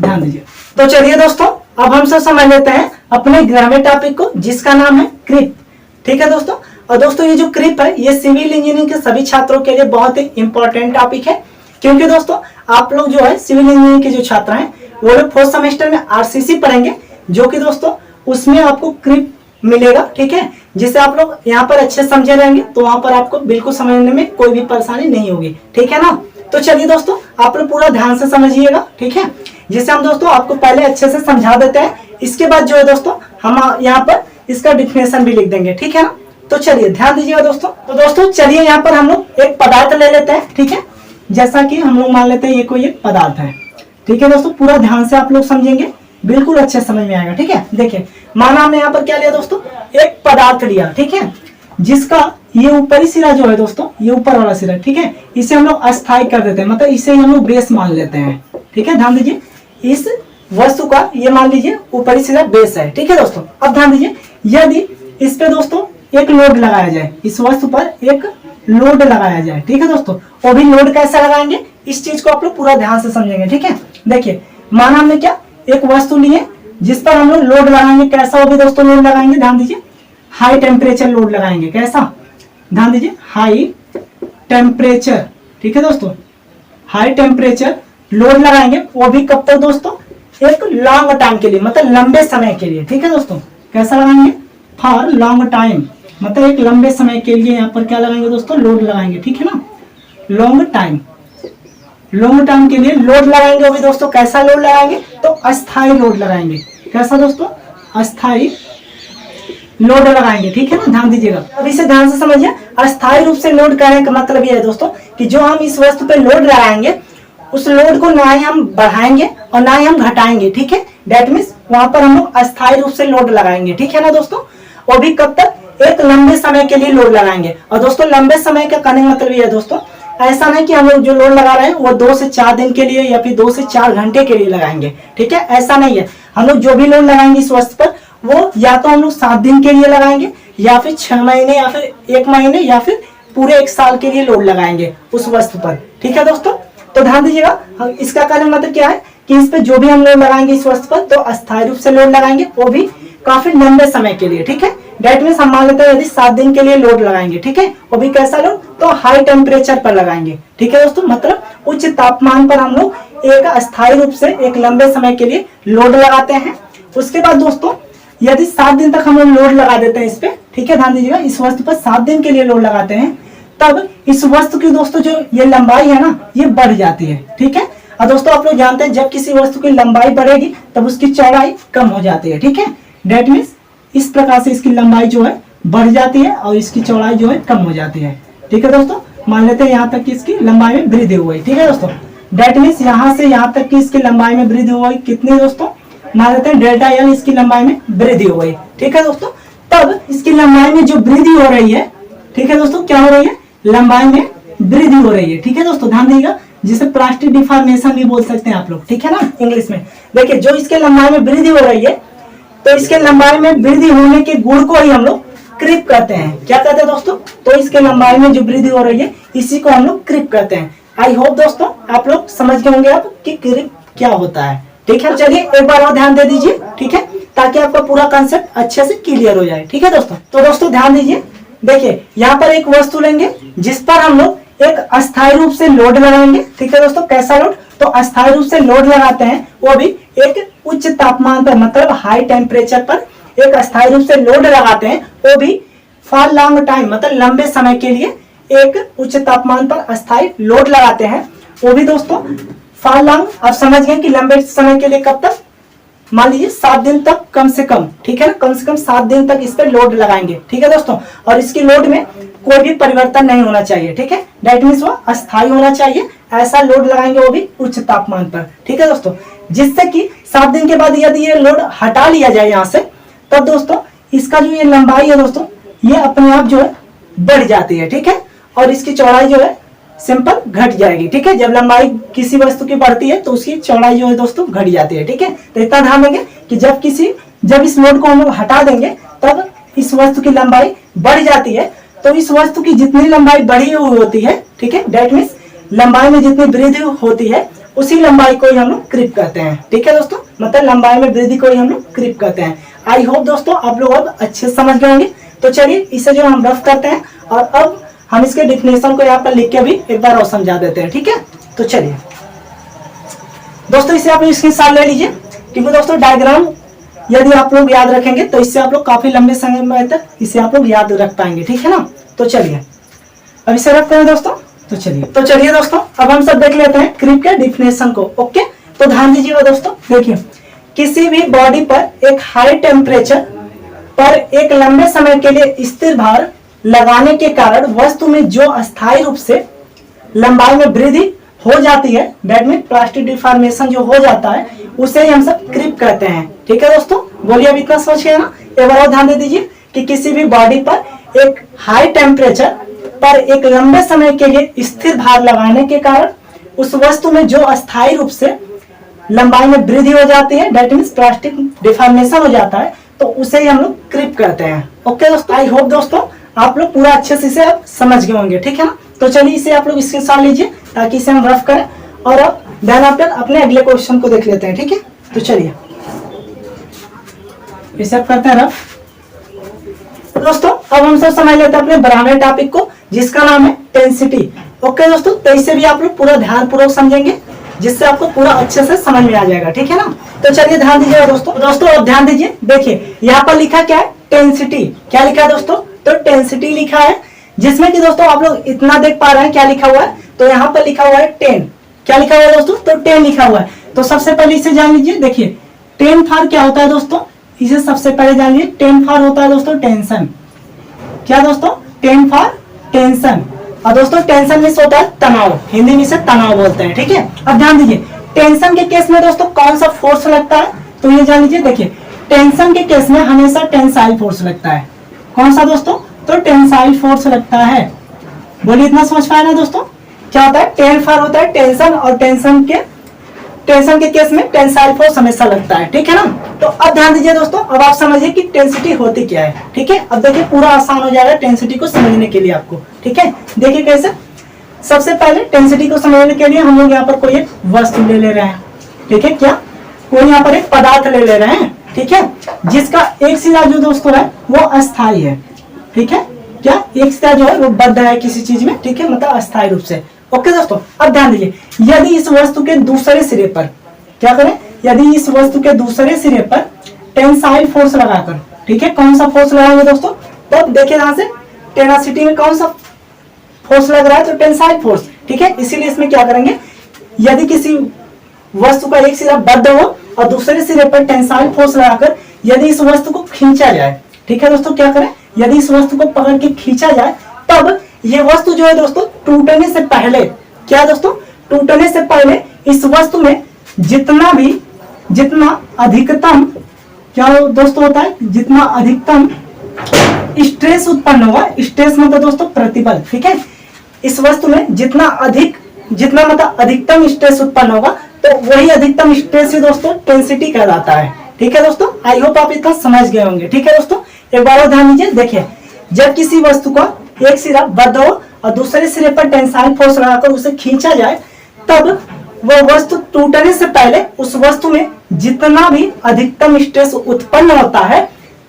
S1: ध्यान दीजिए। तो चलिए दोस्तों अब हम सब समझ लेते हैं अपने 11वें टॉपिक को, जिसका नाम है क्रीप, ठीक है दोस्तों। और दोस्तों ये जो क्रीप है, ये सिविल इंजीनियरिंग के सभी छात्रों के लिए बहुत ही इंपॉर्टेंट टॉपिक है, क्योंकि दोस्तों आप लोग जो है सिविल इंजीनियरिंग के जो छात्र हैं, वो लोग 4th सेमेस्टर में आरसीसी पढ़ेंगे, जो कि दोस्तों उसमें आपको क्रीप मिलेगा, ठीक है। जिसे आप लोग यहाँ पर अच्छे समझे रहेंगे, तो वहां पर आपको बिल्कुल समझने में कोई भी परेशानी नहीं होगी, ठीक है ना। तो चलिए दोस्तों आप लोग पूरा ध्यान से समझिएगा, ठीक है। जिसे हम दोस्तों आपको पहले अच्छे से समझा देते हैं, इसके बाद जो है दोस्तों हम यहाँ पर इसका डिफिनेशन भी लिख देंगे, ठीक है ना। तो चलिए ध्यान दीजिएगा दोस्तों। तो दोस्तों चलिए यहाँ पर हम लोग एक पदार्थ ले लेते हैं, ठीक है। जैसा कि हम लोग मान लेते हैं ये कोई एक पदार्थ है। ठीक है दोस्तों, पूरा ध्यान से आप लोग समझेंगे, बिल्कुल अच्छे समझ में आएगा। ठीक है, देखिए माना हमने यहाँ पर क्या लिया दोस्तों, एक पदार्थ लिया। ठीक है, जिसका ये ऊपरी सिरा जो है दोस्तों, ये ऊपर वाला सिरा, ठीक है, इसे हम लोग अस्थायी कर देते हैं, मतलब इसे हम लोग बेस मान लेते हैं। ठीक है, ध्यान दीजिए, इस वस्तु का ये मान लीजिए ऊपरी सिरा बेस है। ठीक है दोस्तों, अब ध्यान दीजिए, यदि इस पे दोस्तों एक लोड लगाया जाए, इस वस्तु पर एक लोड लगाया जाए। ठीक है दोस्तों, वो भी लोड कैसा लगाएंगे, इस चीज को आप लोग पूरा ध्यान से समझेंगे। ठीक है, देखिए माना हमने क्या एक वस्तु ली है जिस पर हम लोग लोड लगाएंगे, कैसा वो भी दोस्तों लोड लगाएंगे, ध्यान दीजिए, हाई टेम्परेचर लोड लगाएंगे। कैसा, ध्यान दीजिए, हाई टेम्परेचर। ठीक है दोस्तों, हाई टेम्परेचर लोड लगाएंगे, वो भी कब तक दोस्तों, एक लॉन्ग टाइम के लिए, मतलब लंबे समय के लिए। ठीक है दोस्तों, कैसा लगाएंगे, फॉर लॉन्ग टाइम, मतलब एक लंबे समय के लिए यहाँ पर क्या लगाएंगे दोस्तों, लोड लगाएंगे। ठीक है ना, लॉन्ग टाइम, लॉन्ग टाइम के लिए लोड लगाएंगे। वो भी दोस्तों कैसा लोड लगाएंगे, तो अस्थाई लोड लगाएंगे। कैसा दोस्तों, अस्थाई लोड लगाएंगे। ठीक है ना, ध्यान दीजिएगा, अब इसे ध्यान से समझिए। अस्थाई रूप से लोड करने का मतलब ये है दोस्तों कि जो हम इस वस्तु पे लोड लगाएंगे, उस लोड को ना ही हम बढ़ाएंगे और ना ही हम घटाएंगे। ठीक है, दैट मीन्स वहां पर हम लोग अस्थाई रूप से लोड लगाएंगे। ठीक है ना दोस्तों, और भी कब तक, एक लंबे समय के लिए लोड लगाएंगे। और दोस्तों लंबे समय का कहने का मतलब ये है दोस्तों, ऐसा नहीं कि हम लोग जो लोड लगा रहे हैं वो 2 से 4 दिन के लिए या फिर 2 से 4 घंटे के लिए लगाएंगे। ठीक है, ऐसा नहीं है। हम लोग जो भी लोड लगाएंगे इस वस्तु पर, वो या तो हम लोग 7 दिन के लिए लगाएंगे, या फिर 6 महीने, या फिर 1 महीने, या फिर पूरे 1 साल के लिए लोड लगाएंगे उस वस्तु पर। ठीक है दोस्तों, तो ध्यान दीजिएगा, इसका कारण मतलब क्या है कि इस पे जो भी हम लोड लगाएंगे इस वस्तु पर, तो अस्थायी रूप से लोड लगाएंगे, वो भी काफी लंबे समय के लिए। ठीक है, डेट मीन्स हम मान लेते हैं यदि 7 दिन के लिए लोड लगाएंगे। ठीक है, वो भी कैसा लोड, तो हाई टेम्परेचर पर लगाएंगे। ठीक है दोस्तों, मतलब उच्च तापमान पर हम लोग एक अस्थायी रूप से एक लंबे समय के लिए लोड लगाते हैं। उसके बाद दोस्तों यदि 7 दिन तक हम लोग लोड लगा देते हैं इस पे, ठीक है, ध्यान दीजिएगा, इस वस्तु पर 7 दिन के लिए लोड लगाते हैं, तब इस वस्तु की दोस्तों जो ये लंबाई है ना, ये बढ़ जाती है। ठीक है, और दोस्तों आप लोग जानते हैं जब किसी वस्तु की लंबाई बढ़ेगी तब उसकी चौड़ाई कम हो जाती है। ठीक है, डेट मीन्स इस प्रकार से इसकी लंबाई जो है बढ़ जाती है और इसकी चौड़ाई जो है कम हो जाती है। ठीक है दोस्तों, मान लेते हैं यहाँ तक कि इसकी लंबाई में वृद्धि हुई। ठीक है दोस्तों, डेट मीन्स यहाँ से यहाँ तक कि इसकी लंबाई में वृद्धि हुई, कितनी दोस्तों, मान लेते हैं डेल्टा एल इसकी लंबाई में वृद्धि हो गई। ठीक है दोस्तों, तब इसकी लंबाई में जो वृद्धि हो रही है, ठीक है दोस्तों, क्या हो रही है, लंबाई में वृद्धि हो रही है। ठीक है दोस्तों, ध्यान दीजिएगा, जिसे प्लास्टिक डिफॉर्मेशन भी बोल सकते हैं आप लोग। ठीक है ना, इंग्लिश में। देखिए जो इसके लंबाई में वृद्धि हो रही है, तो इसके लंबाई में वृद्धि होने के गुण को ही हम लोग क्रीप कहते हैं। क्या कहते हैं दोस्तों, तो इसके लंबाई में जो वृद्धि हो रही है इसी को हम लोग क्रीप कहते हैं। आई होप दोस्तों आप लोग समझ गए होंगे अब कि क्रीप क्या होता है। ठीक है, चलिए एक बार और ध्यान दे दीजिए। ठीक है, ताकि आपका पूरा कंसेप्ट अच्छे से क्लियर हो जाए। ठीक है दोस्तों, तो दोस्तों ध्यान दीजिए, देखिए यहाँ पर एक वस्तु लेंगे जिस पर हम लोग एक अस्थायी रूप से लोड लगाएंगे। ठीक है दोस्तों, कैसा लोड, तो अस्थायी रूप से लोड लगाते हैं, वो भी एक उच्च तापमान पर, मतलब हाई टेम्परेचर पर एक अस्थायी रूप से लोड लगाते हैं, वो भी फॉर लॉन्ग टाइम, मतलब लंबे समय के लिए एक उच्च तापमान पर अस्थायी लोड लगाते हैं, वो भी दोस्तों फॉर लॉन्ग। आप समझ गए कि लंबे समय के लिए कब तक, मान लीजिए 7 दिन तक कम से कम। ठीक है ना, कम से कम 7 दिन तक इस पर लोड लगाएंगे। ठीक है दोस्तों, और इसकी लोड में कोई भी परिवर्तन नहीं होना चाहिए। ठीक है, दैट मीन्स वो अस्थायी होना चाहिए, ऐसा लोड लगाएंगे, वो भी उच्च तापमान पर। ठीक है दोस्तों, जिससे कि 7 दिन के बाद यदि ये लोड हटा लिया जाए यहाँ से, तब दोस्तों इसका जो ये लंबाई है दोस्तों, ये अपने आप जो है बढ़ जाती है। ठीक है, और इसकी चौड़ाई जो है सिंपल घट जाएगी। ठीक है, जब लंबाई किसी वस्तु की बढ़ती है तो उसकी चौड़ाई जो है दोस्तों घट जाती है। ठीक है, तो इतना ध्यान देंगे कि जब इस लोड को हम लोग हटा देंगे तब इस वस्तु की लंबाई बढ़ जाती है। तो इस वस्तु की जितनी लंबाई बढ़ी हुई होती है, ठीक है, दैट मीन्स लंबाई में जितनी वृद्धि होती है उसी लंबाई को ही हम लोग क्रीप कहते हैं। ठीक है दोस्तों, मतलब लंबाई में वृद्धि को ही हम लोग क्रीप कहते हैं। आई होप दोस्तों आप लोग अब अच्छे से समझ गए होंगे। तो चलिए इसे जो हम रफ करते हैं और अब हम इसके डिफिनेशन को यहाँ पर लिख के भी एक बार और समझा देते हैं। ठीक है, तो चलिए दोस्तों इसे आप इसके साथ ले लीजिए, क्योंकि दोस्तों डायग्राम यदि आप लोग याद रखेंगे तो इससे आप लोग काफी लंबे समय तक इसे आप लोग याद रख पाएंगे। ठीक है ना, तो चलिए अब इसे रखते हैं दोस्तों। तो चलिए दोस्तों अब हम सब देख लेते हैं क्रीप के डिफिनेशन को। ओके, तो ध्यान दीजिएगा दोस्तों, देखिए किसी भी बॉडी पर एक हाई टेम्परेचर पर एक लंबे समय के लिए स्थिर भार लगाने के कारण वस्तु में जो अस्थायी रूप से लंबाई में वृद्धि हो जाती है, दैट मीन प्लास्टिक डिफॉर्मेशन जो हो जाता है उसे ही हम सब क्रिप कहते हैं। ठीक है दोस्तों, बोलिए अब इतना समझ गए ना। एक बार और ध्यान दे दीजिए कि किसी भी बॉडी पर एक हाई टेम्परेचर पर एक लंबे समय के लिए स्थिर भार लगाने के कारण उस वस्तु में जो अस्थायी रूप से लंबाई में वृद्धि हो जाती है, दैट मीन्स प्लास्टिक डिफॉर्मेशन हो जाता है, तो उसे ही हम लोग क्रिप कहते हैं। ओके दोस्तों, आई होप दोस्तों आप लोग पूरा अच्छे से इसे आप समझ गए होंगे। ठीक है ना, तो चलिए इसे आप लोग स्क्रीनशॉट लीजिए ताकि इसे हम रफ करें और अब देन आफ्टर अपने अगले क्वेश्चन को देख लेते हैं। ठीक है, तो चलिए इसे आप करते हैं रफ। दोस्तों अब हम सब समझ लेते हैं अपने 12वें टॉपिक को, जिसका नाम है डेंसिटी। ओके दोस्तों, तो इसे भी आप लोग पूरा ध्यान पूर्वक समझेंगे, जिससे आपको पूरा अच्छे से समझ में आ जाएगा। ठीक है ना, तो चलिए ध्यान दीजिएगा दोस्तों। दोस्तों अब ध्यान दीजिए, देखिए यहाँ पर लिखा क्या है, डेंसिटी। क्या लिखा है दोस्तों, तो डेंसिटी लिखा है, जिसमें कि दोस्तों आप लोग इतना देख पा रहे हैं क्या लिखा हुआ है, तो यहाँ पर लिखा हुआ है 10। क्या लिखा हुआ है दोस्तों, तो 10 लिखा हुआ है। तो सबसे पहले इसे जान लीजिए, देखिए 10 फॉर क्या होता है दोस्तों, इसे सबसे पहले जान लीजिए। 10 फॉर होता है दोस्तों टेंशन। क्या दोस्तों, 10 फॉर टेंशन। और दोस्तों टेंशन में होता है तनाव, हिंदी में इसे तनाव बोलते हैं। ठीक है, अब ध्यान दीजिए टेंशन के केस में दोस्तों कौन सा फोर्स लगता है, तो ये जान लीजिए। देखिए टेंशन के केस में हमेशा टेंसाइल फोर्स लगता है। कौन सा दोस्तों, तो टेंसाइल फोर्स लगता है। बोलिए इतना समझ पाए ना दोस्तों। क्या होता है, 10 फॉर होता है टेंशन, और टेंशन के केस में टेंसाइल फोर्स हमेशा लगता है। ठीक है ना, तो अब ध्यान दीजिए दोस्तों, अब आप समझिए कि टेंसिटी होती क्या है। ठीक है, अब देखिए पूरा आसान हो जाएगा टेंसिटी को समझने के लिए आपको। ठीक है, देखिए कैसे। सबसे पहले टेंसिटी को समझने के लिए हम लोग यहाँ पर कोई एक वस्तु ले रहे हैं। ठीक है, क्या कोई यहाँ पर एक पदार्थ ले रहे हैं। ठीक है, जिसका एक सिरा जो दोस्तों है वो अस्थाई है। ठीक है, क्या एक सिरा जो है वो बद्ध है किसी चीज में। ठीक है, मतलब अस्थायी रूप से। ओके दोस्तों, अब ध्यान दीजिए, यदि इस वस्तु के दूसरे सिरे पर क्या करें, यदि इस वस्तु के दूसरे सिरे पर टेंसाइल फोर्स लगाकर, ठीक है, कौन सा फोर्स लगाएंगे दोस्तों, तो देखिए यहां से टेनासिटी में कौन सा फोर्स लग रहा है, तो टेंसाइल फोर्स। ठीक है, इसीलिए इसमें क्या करेंगे, यदि किसी वस्तु का एक सिरा बद्ध हो और दूसरे सिरे पर टेंसाइल फोर्स लगाकर यदि इस वस्तु को खींचा जाए, ठीक है दोस्तों, क्या करें, यदि इस वस्तु को पकड़ के खींचा जाए, तब ये वस्तु जो है दोस्तों टूटने से पहले, क्या दोस्तों, टूटने से पहले इस वस्तु में जितना अधिकतम क्या दोस्तों होता है, जितना अधिकतम स्ट्रेस उत्पन्न होगा, स्ट्रेस मतलब दोस्तों प्रतिबल। ठीक है, इस वस्तु में जितना मतलब अधिकतम स्ट्रेस उत्पन्न होगा, तो वही अधिकतम स्ट्रेस ही दोस्तों टेंसिटी कहलाता है। ठीक है दोस्तों, आई होप आप इतना समझ गए होंगे। ठीक है दोस्तों, एक बार और ध्यान दीजिए, देखिए जब किसी वस्तु का एक सिरा बद्ध हो और दूसरे सिरे पर टेंसाइल फोर्स लगाकर उसे खींचा जाए, तब वह वस्तु टूटने से पहले उस वस्तु में जितना भी अधिकतम स्ट्रेस उत्पन्न होता है,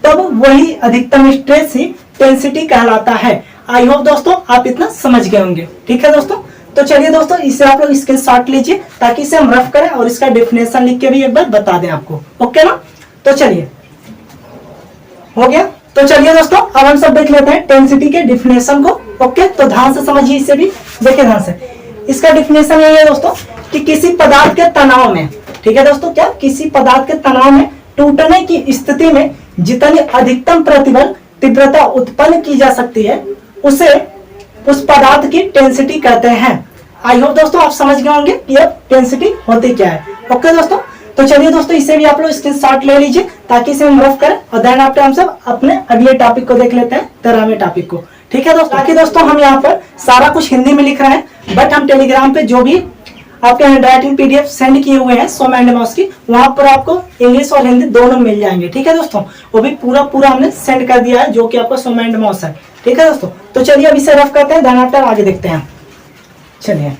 S1: तब वही अधिकतम स्ट्रेस ही टेंसिटी कहलाता है। आई होप दोस्तों आप इतना समझ गए होंगे। ठीक है दोस्तों, तो चलिए दोस्तों इसे आप लोग स्क्रीनशॉट लीजिए ताकि इसे हम रफ करें और इसका डेफिनेशन लिख के भी एक बार बता दें आपको। ओके ना, तो चलिए हो गया। तो चलिए दोस्तों अब हम सब देख लेते हैं डेंसिटी के डिफिनेशन को। ओके, तो ध्यान से समझिए इसे भी, देखिए ध्यान से। इसका डिफिनेशन यही है दोस्तों कि किसी पदार्थ के तनाव में, ठीक है दोस्तों, क्या किसी पदार्थ के तनाव में टूटने की स्थिति में जितनी अधिकतम प्रतिबल तीव्रता उत्पन्न की जा सकती है, उसे उस पदार्थ की डेंसिटी कहते हैं। आई होप दोस्तों आप समझ गए होंगे कि अब डेंसिटी होती क्या है। ओके दोस्तों, तो चलिए दोस्तों इसे भी आप लोग स्क्रीनशॉट ले लीजिए ताकि इसे हम रफ करें और देन आफ्टर हम सब अपने अगले टॉपिक को देख लेते हैं, 13वें टॉपिक को। ठीक है दोस्तों, ताकि दोस्तों हम यहाँ पर सारा कुछ हिंदी में लिख रहे हैं, बट हम टेलीग्राम पे जो भी आपके हैंडराइटिंग पीडीएफ सेंड किए हुए हैं सोम एंड मॉस की, वहां पर आपको इंग्लिश और हिंदी दोनों मिल जाएंगे। ठीक है दोस्तों, वो भी पूरा हमने सेंड कर दिया है, जो कि आपका सोम एंड मॉस है। ठीक है दोस्तों, तो चलिए अब इसे रफ करते हैं, देन आफ्टर आगे देखते हैं। चलिए,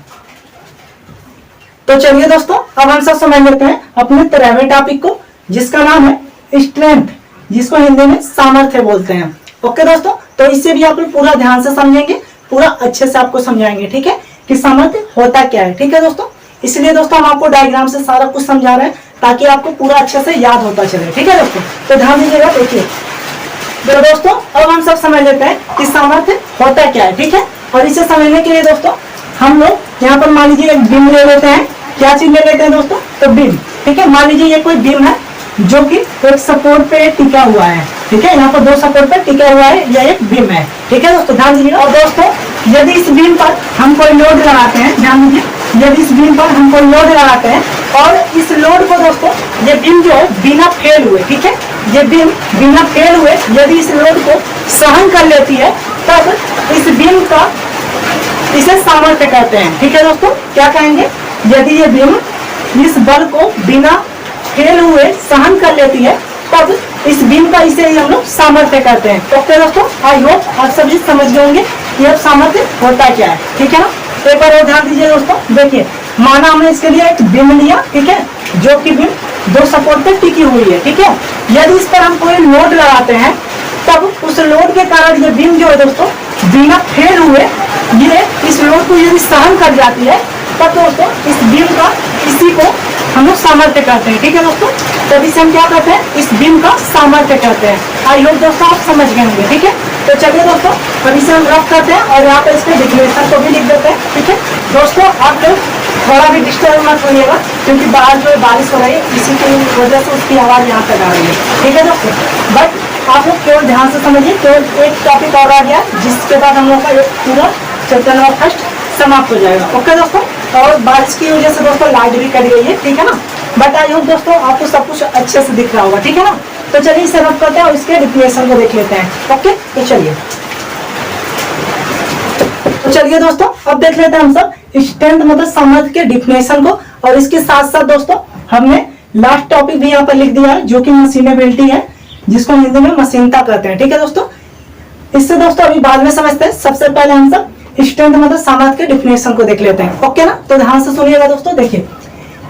S1: तो चलिए दोस्तों अब हम सब समझ लेते हैं अपने 13वें टॉपिक को, जिसका नाम है स्ट्रेंथ, जिसको हिंदी में सामर्थ्य बोलते हैं। ओके दोस्तों, तो इससे भी आप लोग पूरा ध्यान से समझेंगे, पूरा अच्छे से आपको समझाएंगे। ठीक है, कि सामर्थ्य होता क्या है। ठीक है दोस्तों, इसलिए दोस्तों हम आपको डायग्राम से सारा कुछ समझा रहे हैं ताकि आपको पूरा अच्छे से याद होता चले। ठीक है दोस्तों, तो ध्यान दीजिएगा। देखिए तो दोस्तों अब हम सब समझ लेते हैं कि सामर्थ्य होता क्या है। ठीक है, और इसे समझने के लिए दोस्तों हम लोग यहाँ पर मान लीजिए एक बीम ले लेते हैं। क्या चीज ले लेते हैं दोस्तों, तो बीम। ठीक है, मान लीजिए ये कोई बीम है जो कि एक सपोर्ट पे टिका हुआ है। ठीक है, यहाँ पर दो सपोर्ट पे टिका हुआ है, यह एक बीम है। ठीक है दोस्तों, ध्यान दीजिएगा। और दोस्तों यदि इस बीम पर हम कोई लोड लगाते हैं, ध्यान दीजिए, यदि इस बीम पर हम कोई लोड लगाते हैं और इस लोड को दोस्तों, ये बीम जो है बिना फेल हुए, ठीक है, ये बीम बिना फेल हुए यदि इस लोड को सहन कर लेती है, तब इस बीम का इसे सामर्थ्य कहते हैं। ठीक है दोस्तों, क्या कहेंगे, यदि ये बीम इस बल को बिना फेल हुए सहन कर लेती है, तब इस बीम का इसे हम लोग सामर्थ्य कहते हैं। ओके दोस्तों, आई होप आप सभी समझ गए होंगे कि अब सामर्थ्य होता क्या है। ठीक है ना, एक बार और ध्यान दीजिए दोस्तों। देखिए, माना हमने इसके लिए एक बीम लिया, ठीक है, जो कि बीम दो सपोर्ट पे टिकी हुई है। ठीक है, यदि इस पर हम कोई लोड लगाते हैं, तब उस लोड के कारण ये बीम जो है दोस्तों बिना फेल हुए ये इस लोड को यदि सहन कर जाती है, तब दोस्तों इस बीम का इसी को हम लोग सामर्थ्य कहते हैं। ठीक है दोस्तों, तब इसे हम क्या कहते हैं, इस बीम का सामर्थ्य कहते हैं। आई होप दोस्तों आप समझ गए होंगे। ठीक है, तो चलिए दोस्तों अब इसे हम रफ करते हैं और यहाँ पर इसके डिक्लेरेशन को भी लिख देते हैं। ठीक है दोस्तों, आप लोग थोड़ा भी डिस्टर्ब मत होइएगा, क्योंकि बाहर जो है बारिश हो रही है, इसी की वजह से उसकी आवाज़ यहाँ तक आ रही है। ठीक है दोस्तों, बट आप लोग केवल ध्यान से समझिए, केवल एक टॉपिक और आ गया, जिसके बाद हम लोग का एक पूरा चैप्टर नंबर फर्स्ट समाप्त हो जाएगा। ओके दोस्तों, और बारिश की वजह से दोस्तों लाइट भी कट गई है। ठीक है ना, बट आई होप दोस्तों आपको सब कुछ अच्छे से दिख रहा होगा। ठीक है ना, तो चलिए इसे रफ करते हैं और इसके डिफिनेशन को देख लेते हैं। ओके, तो चलिए दोस्तों अब देख लेते हैं हम सब स्ट्रेंथ मतलब सामर्थ्य के डिफिनेशन को, और इसके साथ साथ दोस्तों हमने लास्ट टॉपिक भी यहाँ पर लिख दिया है, जो कि मशीनेबिलिटी है, जिसको हिंदी में मशीनता कहते हैं। ठीक है दोस्तों, इससे दोस्तों अभी बाद में समझते हैं। सबसे पहले हम सब स्ट्रेंथ मतलब सामर्थ्य के डिफिनेशन को देख लेते हैं। ओके ना, तो ध्यान से सुनिएगा दोस्तों। देखिए,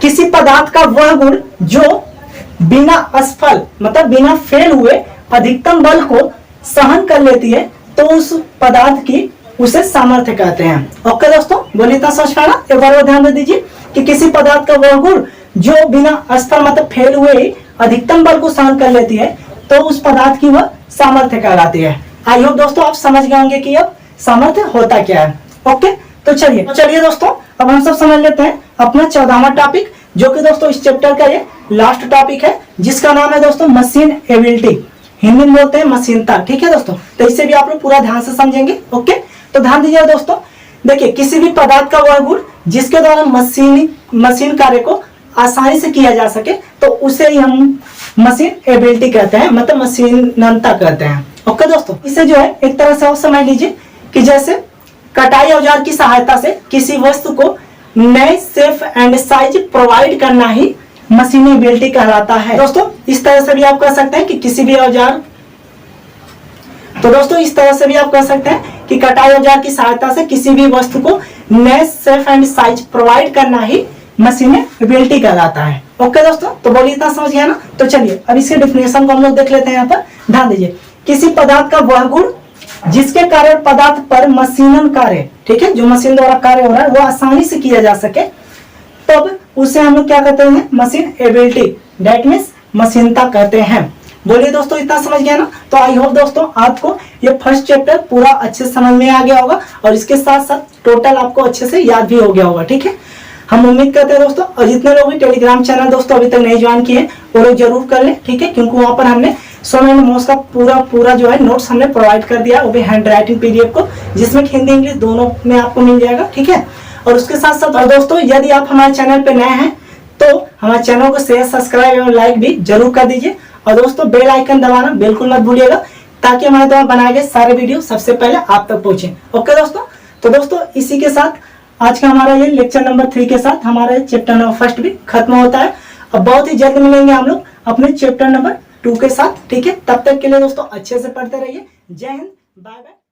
S1: किसी पदार्थ का वह गुण जो बिना असफल मतलब बिना फेल हुए अधिकतम बल को सहन कर लेती है, तो उस पदार्थ की उसे सामर्थ्य कहते हैं। ओके दोस्तों, बोलिए इतना समझ पाना। एक बार और ध्यान दे दीजिए कि किसी पदार्थ का वह गुण जो बिना असफल मतलब फेल हुए अधिकतम बल को सहन कर लेती है, तो उस पदार्थ की वह सामर्थ्य कहलाती है। आई होप दोस्तों आप समझ गए होंगे कि अब सामर्थ्य होता क्या है। ओके, तो चलिए दोस्तों अब हम सब समझ लेते हैं अपना 14वां टॉपिक, जो कि दोस्तों इस चैप्टर का ये लास्ट टॉपिक है, जिसका नाम है दोस्तों मशीन एबिलिटी, हिंदी में बोलते हैं मशीनता। ठीक है दोस्तों, तो इससे भी आप लोग पूरा ध्यान से समझेंगे। ओके, तो ध्यान दीजिए दोस्तों। देखिए, किसी भी पदार्थ का वह गुण जिसके द्वारा मशीन कार्य को आसानी से किया जा सके, तो उसे ही हम मशीन एबिलिटी कहते हैं, मतलब मशीनता कहते हैं। ओके दोस्तों, इसे जो है एक तरह से आप समझ लीजिए कि जैसे कटाई औजार की सहायता से किसी वस्तु को नए शेप एंड साइज प्रोवाइड करना ही मशीनेबिलिटी कहलाता है। दोस्तों इस तरह से भी आप कह सकते हैं कि किसी भी औजार, तो दोस्तों इस तरह से भी आप कह सकते हैं कि कटाई औजार की सहायता से किसी भी वस्तु को नए शेप एंड साइज प्रोवाइड करना ही मशीनेबिलिटी कहलाता है। ओके दोस्तों, तो बोलिए इतना समझ गया ना। तो चलिए अब इसके डिफिनेशन को हम लोग देख लेते हैं। यहाँ पर ध्यान दीजिए, किसी पदार्थ का वह गुण जिसके कारण पदार्थ पर मशीनन कार्य, ठीक है, जो मशीन द्वारा कार्य हो रहा है वो आसानी से किया जा सके, तब उसे हम लोग क्या कहते हैं, मशीन एबिलिटी, दैट मीन्स मशीनता कहते हैं। बोलिए दोस्तों इतना समझ गया ना। तो आई होप दोस्तों आपको ये फर्स्ट चैप्टर पूरा अच्छे से समझ में आ गया होगा, और इसके साथ साथ टोटल आपको अच्छे से याद भी हो गया होगा। ठीक है, हम उम्मीद करते हैं दोस्तों, और जितने लोग भी टेलीग्राम चैनल दोस्तों अभी तक नहीं ज्वाइन किए वो लोग जरूर कर लें। ठीक है, क्योंकि वहां पर हमने सोम एंड मोस का पूरा जो है नोट्स हमने प्रोवाइड कर दिया, वो भी हैंड राइटिंग पीडीएफ को, जिसमें हिंदी इंग्लिश दोनों में आपको मिल जाएगा। ठीक है, और उसके साथ साथ और दोस्तों यदि आप हमारे चैनल पे नए हैं तो हमारे चैनल को शेयर, सब्सक्राइब एवं लाइक भी जरूर कर दीजिए, और दोस्तों बेल आइकन दबाना बिल्कुल मत भूलिएगा, ताकि हमारे द्वारा बनाए गए सारे वीडियो सबसे पहले आप तक पहुंचे। ओके दोस्तों, तो दोस्तों इसी के साथ आज का हमारा ये लेक्चर नंबर 3 के साथ हमारा चैप्टर नंबर फर्स्ट भी खत्म होता है। अब बहुत ही जल्द मिलेंगे हम लोग अपने चैप्टर नंबर 2 के साथ। ठीक है, तब तक के लिए दोस्तों अच्छे से पढ़ते रहिए। जय हिंद, बाय बाय।